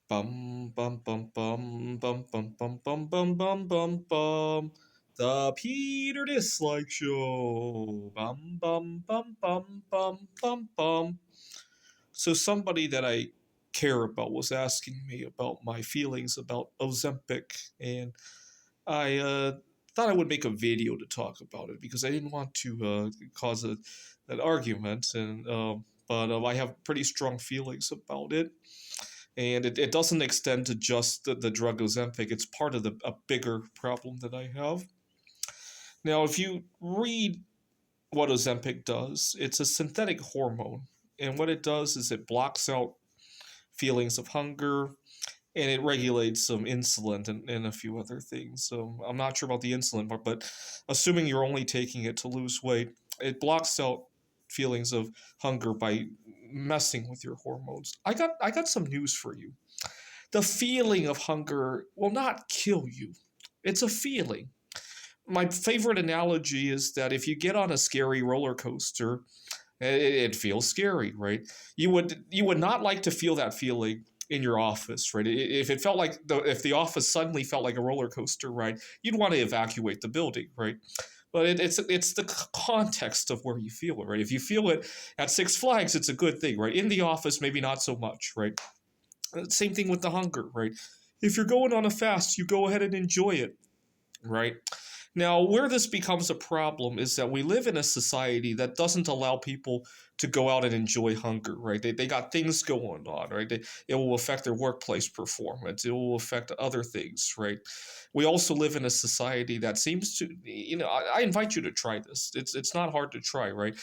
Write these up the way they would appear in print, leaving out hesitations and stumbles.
Bum bum bum bum bum bum bum bum bum bum bum bum. The Peter Dislike Show. Bum bum bum bum bum bum bum. So somebody that I care about was asking me about my feelings about Ozempic, and I thought I would make a video to talk about it because I didn't want to cause an argument, and but I have pretty strong feelings about it, and it doesn't extend to just the drug Ozempic. It's part of a bigger problem that I have. Now, if you read what Ozempic does, it's a synthetic hormone, and what it does is it blocks out feelings of hunger, and it regulates some insulin and a few other things. So I'm not sure about the insulin part, but assuming you're only taking it to lose weight, it blocks out feelings of hunger by messing with your hormones. I got some news for you. The feeling of hunger will not kill you. It's a feeling. My favorite analogy is that if you get on a scary roller coaster, it feels scary, right? You would not like to feel that feeling in your office, right? If it felt like if the office suddenly felt like a roller coaster ride, you'd want to evacuate the building, right? But it's the context of where you feel it, right? If you feel it at Six Flags, it's a good thing, right? In the office, maybe not so much, right? Same thing with the hunger, right? If you're going on a fast, you go ahead and enjoy it, right? Now, where this becomes a problem is that we live in a society that doesn't allow people to go out and enjoy hunger, right? They got things going on, right? It will affect their workplace performance. It will affect other things, right? We also live in a society that seems to, I invite you to try this. It's not hard to try, right?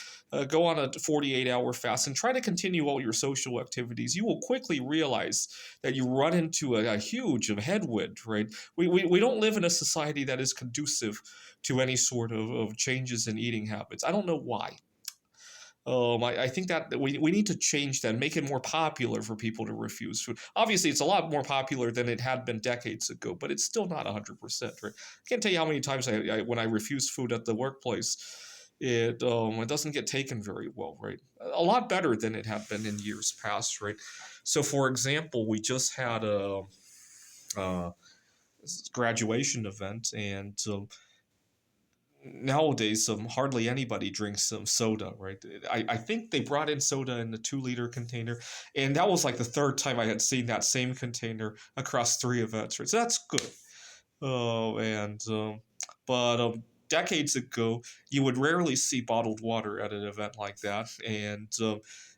Go on a 48-hour fast and try to continue all your social activities. You will quickly realize that you run into a huge headwind, right? We don't live in a society that is conducive to any sort of changes in eating habits. I don't know why. I think that we need to change that, make it more popular for people to refuse food. Obviously, it's a lot more popular than it had been decades ago, but it's still not 100%. Right? I can't tell you how many times when I refuse food at the workplace, it doesn't get taken very well. Right? A lot better than it had been in years past. Right? So, for example, we just had a graduation event, and nowadays hardly anybody drinks some soda, right? I think they brought in soda in the 2 liter container, and that was like the third time I had seen that same container across 3 events, right? So that's good. And but decades ago, you would rarely see bottled water at an event like that, and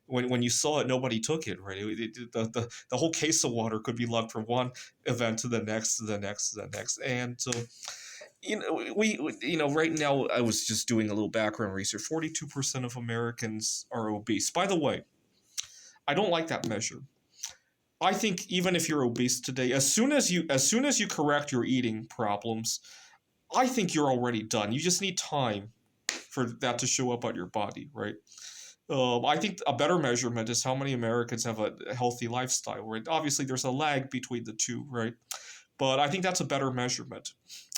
when you saw it, nobody took it, right? The whole case of water could be lugged from one event to the next, to the next, to the next, and right now I was just doing a little background research. 42% of Americans are obese. By the way, I don't like that measure. I think even if you're obese today, as soon as you correct your eating problems, I think you're already done. You just need time for that to show up on your body, right? I think a better measurement is how many Americans have a healthy lifestyle, right? Obviously, there's a lag between the two, right? But I think that's a better measurement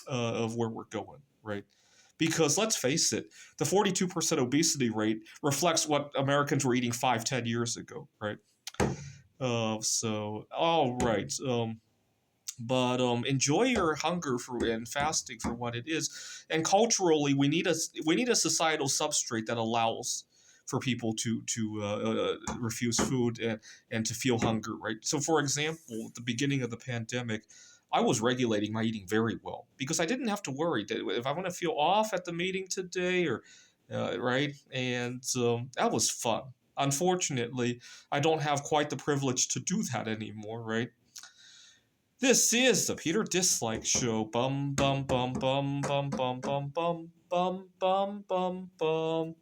of where we're going, right? Because let's face it, the 42% obesity rate reflects what Americans were eating 5, 10 years ago, right? All right. But enjoy your hunger for and fasting for what it is, and culturally, we need a societal substrate that allows for people to refuse food and to feel hunger, right? So, for example, at the beginning of the pandemic, I was regulating my eating very well because I didn't have to worry that if I want to feel off at the meeting today or right, and that was fun. Unfortunately, I don't have quite the privilege to do that anymore, right? This is the Peter Dislike Show. Bum bum bum bum bum bum bum bum bum bum bum bum.